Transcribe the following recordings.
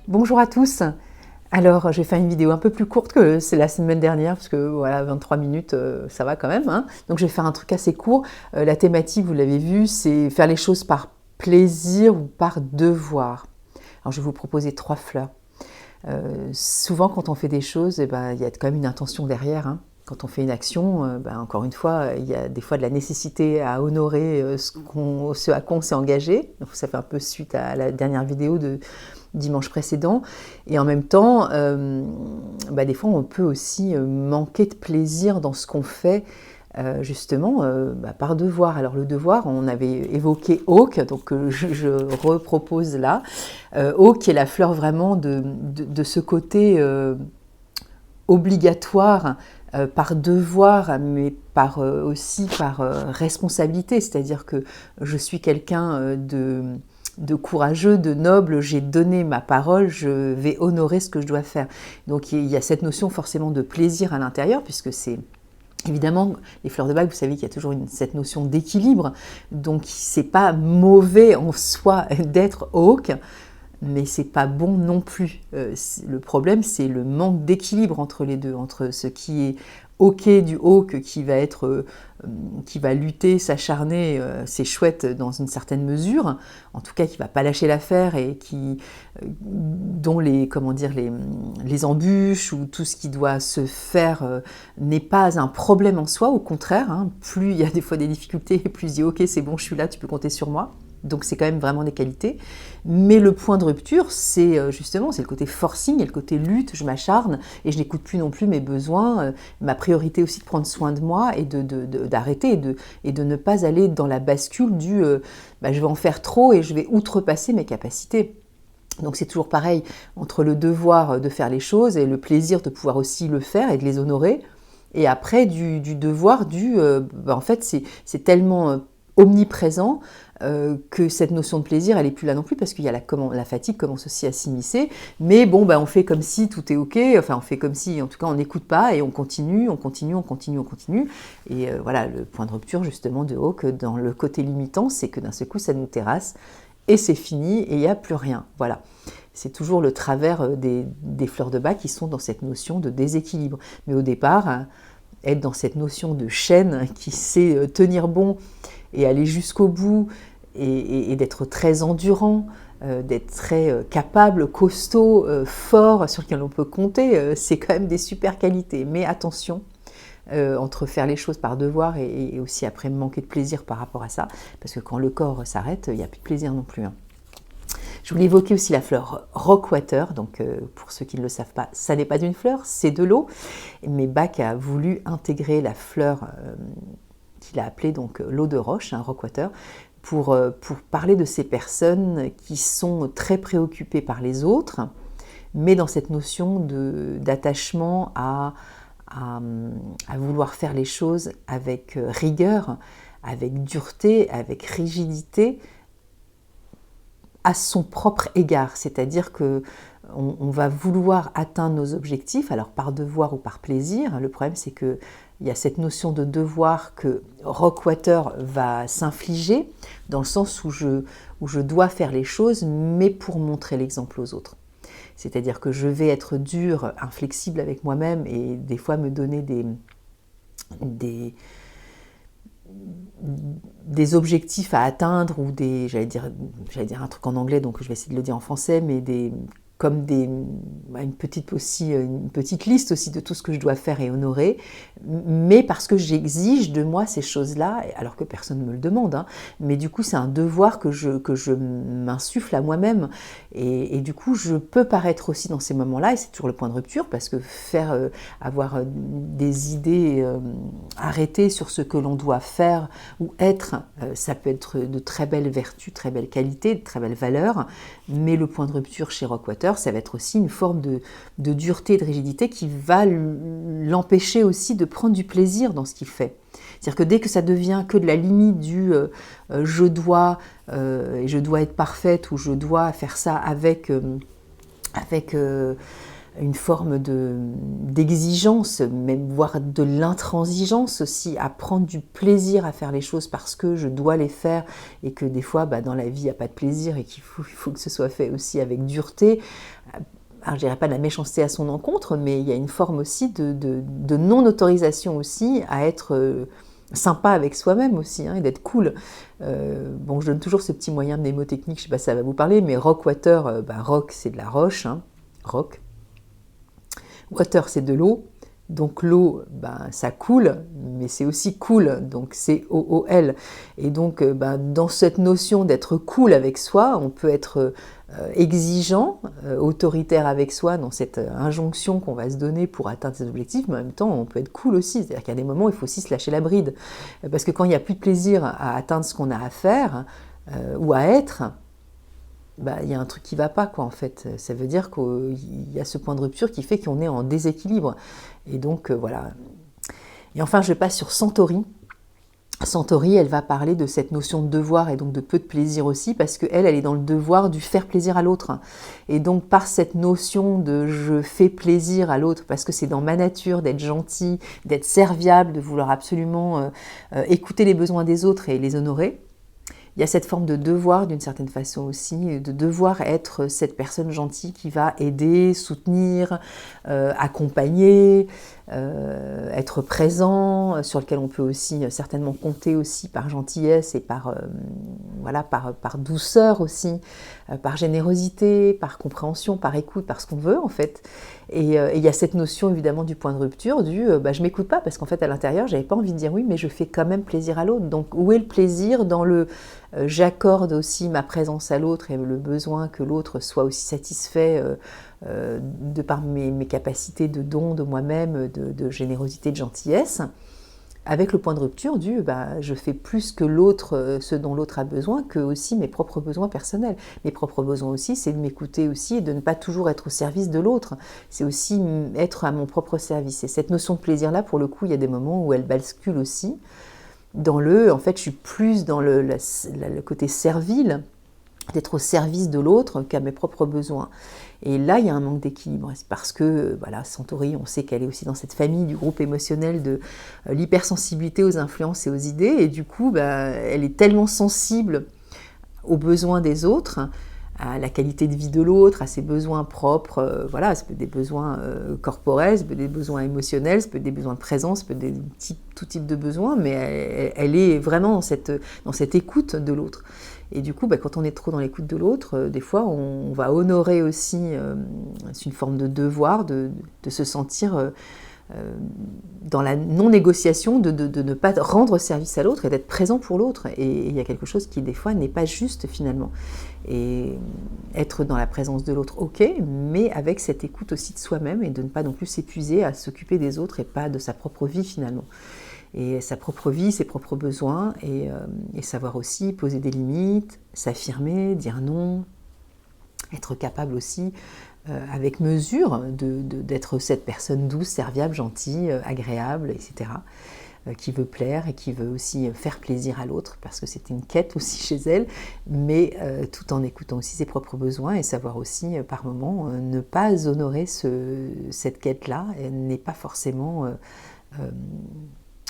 Bonjour à tous. Alors, je vais faire une vidéo un peu plus courte que c'est la semaine dernière, parce que voilà, 23 minutes, ça va quand même, hein. Donc, je vais faire un truc assez court. La thématique, vous l'avez vu, c'est faire les choses par plaisir ou par devoir. Alors, je vais vous proposer 3 fleurs. Souvent, quand on fait des choses, eh ben, il y a quand même une intention derrière, hein. Quand on fait une action, encore une fois, il y a des fois de la nécessité à honorer ce à quoi on s'est engagé. Donc, ça fait un peu suite à la dernière vidéo de dimanche précédent. Et en même temps, des fois, on peut aussi manquer de plaisir dans ce qu'on fait, justement, par devoir. Alors le devoir, on avait évoqué Hawk, donc je repropose là. Hawk est la fleur vraiment de ce côté obligatoire, par devoir, mais aussi par responsabilité. C'est-à-dire que je suis quelqu'un de courageux, de noble, j'ai donné ma parole, je vais honorer ce que je dois faire. Donc il y a cette notion forcément de plaisir à l'intérieur, puisque c'est évidemment, les fleurs de bac, vous savez qu'il y a toujours cette notion d'équilibre, donc c'est pas mauvais en soi d'être hawk, mais c'est pas bon non plus. Le problème, c'est le manque d'équilibre entre les deux, entre ce qui est ok du hawk qui va lutter, s'acharner, c'est chouette dans une certaine mesure, en tout cas qui va pas lâcher l'affaire et dont les embûches ou tout ce qui doit se faire n'est pas un problème en soi, au contraire, hein, plus il y a des fois des difficultés, plus il dit ok c'est bon je suis là, tu peux compter sur moi. Donc c'est quand même vraiment des qualités. Mais le point de rupture, c'est justement, c'est le côté forcing et le côté lutte, je m'acharne et je n'écoute plus non plus mes besoins, ma priorité aussi de prendre soin de moi et d'arrêter et de ne pas aller dans la bascule du je vais en faire trop et je vais outrepasser mes capacités. Donc c'est toujours pareil, entre le devoir de faire les choses et le plaisir de pouvoir aussi le faire et de les honorer. Et après du devoir, en fait c'est tellement omniprésent que cette notion de plaisir, elle n'est plus là non plus parce qu'il y a la fatigue commence aussi à s'immiscer. Mais bon, on fait comme si tout est ok, enfin on fait comme si, en tout cas on n'écoute pas et on continue. Et voilà, le point de rupture justement de Hawk dans le côté limitant, c'est que d'un seul coup ça nous terrasse et c'est fini et il n'y a plus rien. Voilà. C'est toujours le travers des fleurs de bac qui sont dans cette notion de déséquilibre. Mais au départ, être dans cette notion de chaîne qui sait tenir bon et aller jusqu'au bout et d'être très endurant, d'être très capable, costaud, fort, sur lequel on peut compter, c'est quand même des super qualités. Mais attention, entre faire les choses par devoir et aussi après manquer de plaisir par rapport à ça, parce que quand le corps s'arrête, il n'y a plus de plaisir non plus, hein. Je voulais évoquer aussi la fleur Rockwater, donc pour ceux qui ne le savent pas, ça n'est pas une fleur, c'est de l'eau. Mais Bach a voulu intégrer la fleur qu'il a appelée donc l'eau de roche, un Rockwater, pour parler de ces personnes qui sont très préoccupées par les autres, mais dans cette notion d'attachement à vouloir faire les choses avec rigueur, avec dureté, avec rigidité, à son propre égard, c'est-à-dire que on va vouloir atteindre nos objectifs, alors par devoir ou par plaisir. Le problème, c'est qu'il y a cette notion de devoir que Rockwater va s'infliger, dans le sens où je dois faire les choses, mais pour montrer l'exemple aux autres. C'est-à-dire que je vais être dur, inflexible avec moi-même et des fois me donner des objectifs à atteindre ou j'allais dire un truc en anglais, donc je vais essayer de le dire en français, mais une petite liste aussi de tout ce que je dois faire et honorer, mais parce que j'exige de moi ces choses-là, alors que personne ne me le demande, hein, mais du coup c'est un devoir que je m'insuffle à moi-même, et du coup je peux paraître aussi dans ces moments-là, et c'est toujours le point de rupture, parce que avoir des idées arrêtées sur ce que l'on doit faire ou être, ça peut être de très belles vertus, très belles qualités, de très belles valeurs, mais le point de rupture chez Rockwater, ça va être aussi une forme de dureté et de rigidité qui va l'empêcher aussi de prendre du plaisir dans ce qu'il fait. C'est-à-dire que dès que ça devient que de la limite du je dois être parfaite ou je dois faire ça avec une forme d'exigence, même voire de l'intransigeance aussi, à prendre du plaisir à faire les choses parce que je dois les faire et que des fois dans la vie il n'y a pas de plaisir et qu'il faut que ce soit fait aussi avec dureté. Alors je dirais pas de la méchanceté à son encontre, mais il y a une forme aussi de non-autorisation aussi à être sympa avec soi-même aussi, et d'être cool. Bon, je donne toujours ce petit moyen mnémotechnique, je sais pas si ça va vous parler, mais rock, water, rock c'est de la roche, rock. Water, c'est de l'eau, donc l'eau, ça coule, mais c'est aussi cool, donc c'est O-O-L. Et donc, dans cette notion d'être cool avec soi, on peut être exigeant, autoritaire avec soi, dans cette injonction qu'on va se donner pour atteindre ses objectifs, mais en même temps, on peut être cool aussi. C'est-à-dire qu'il y a des moments où il faut aussi se lâcher la bride. Parce que quand il n'y a plus de plaisir à atteindre ce qu'on a à faire, ou à être, il y a un truc qui ne va pas, quoi, en fait. Ça veut dire qu'il y a ce point de rupture qui fait qu'on est en déséquilibre. Et donc, voilà. Et enfin, je passe sur Santori. Santori, elle va parler de cette notion de devoir et donc de peu de plaisir aussi, parce qu'elle est dans le devoir du faire plaisir à l'autre. Et donc, par cette notion de je fais plaisir à l'autre, parce que c'est dans ma nature d'être gentil, d'être serviable, de vouloir absolument écouter les besoins des autres et les honorer, il y a cette forme de devoir d'une certaine façon aussi, de devoir être cette personne gentille qui va aider, soutenir, accompagner, être présent, sur lequel on peut aussi certainement compter aussi par gentillesse et par douceur aussi, par générosité, par compréhension, par écoute, par ce qu'on veut en fait. Et il y a cette notion évidemment du point de rupture, je m'écoute pas parce qu'en fait à l'intérieur j'avais pas envie de dire oui mais je fais quand même plaisir à l'autre. Donc où est le plaisir dans le j'accorde aussi ma présence à l'autre et le besoin que l'autre soit aussi satisfait de par mes capacités de don de moi-même, de générosité, de gentillesse, avec le point de rupture je fais plus que l'autre, ce dont l'autre a besoin, que aussi mes propres besoins personnels. Mes propres besoins aussi, c'est de m'écouter aussi et de ne pas toujours être au service de l'autre. C'est aussi être à mon propre service. Et cette notion de plaisir-là, pour le coup, il y a des moments où elle bascule aussi en fait, je suis plus dans le côté servile, d'être au service de l'autre qu'à mes propres besoins. Et là, il y a un manque d'équilibre. C'est parce que, Santori, on sait qu'elle est aussi dans cette famille du groupe émotionnel de l'hypersensibilité aux influences et aux idées. Et du coup, elle est tellement sensible aux besoins des autres, à la qualité de vie de l'autre, à ses besoins propres, ça peut être des besoins corporels, ça peut être des besoins émotionnels, ça peut être des besoins de présence, ça peut être tout type de besoins, mais elle est vraiment dans cette écoute de l'autre. Et du coup, quand on est trop dans l'écoute de l'autre, des fois, on va honorer aussi, c'est une forme de devoir, de se sentir dans la non-négociation, de ne pas rendre service à l'autre et d'être présent pour l'autre. Et il y a quelque chose qui, des fois, n'est pas juste, finalement. Et être dans la présence de l'autre, ok, mais avec cette écoute aussi de soi-même et de ne pas non plus s'épuiser à s'occuper des autres et pas de sa propre vie, finalement. Et sa propre vie, ses propres besoins, et savoir aussi poser des limites, s'affirmer, dire non, être capable aussi, avec mesure, d'être cette personne douce, serviable, gentille, agréable, etc., qui veut plaire et qui veut aussi faire plaisir à l'autre, parce que c'est une quête aussi chez elle, mais tout en écoutant aussi ses propres besoins et savoir aussi, par moments, ne pas honorer cette quête-là, elle n'est pas forcément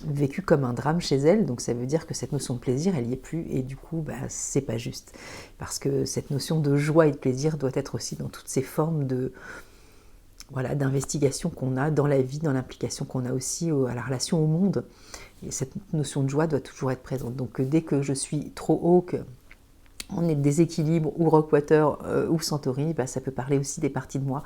vécue comme un drame chez elle, donc ça veut dire que cette notion de plaisir, elle n'y est plus, et du coup, c'est pas juste. Parce que cette notion de joie et de plaisir doit être aussi dans toutes ces formes d'investigation qu'on a dans la vie, dans l'implication qu'on a aussi à la relation au monde. Et cette notion de joie doit toujours être présente. Donc dès que je suis trop haut, on est déséquilibre ou Rockwater ou Santori, ça peut parler aussi des parties de moi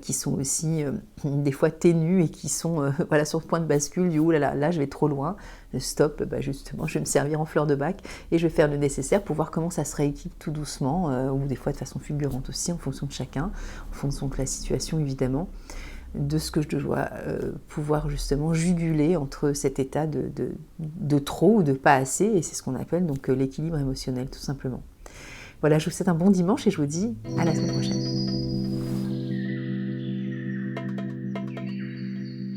qui sont aussi des fois ténues et qui sont sur le point de bascule du là je vais trop loin, stop, justement je vais me servir en fleur de bac et je vais faire le nécessaire pour voir comment ça se rééquilibre tout doucement ou des fois de façon fulgurante aussi en fonction de chacun, en fonction de la situation évidemment, de ce que je dois pouvoir justement juguler entre cet état de trop ou de pas assez, et c'est ce qu'on appelle donc l'équilibre émotionnel tout simplement. Voilà, je vous souhaite un bon dimanche et je vous dis à la semaine prochaine.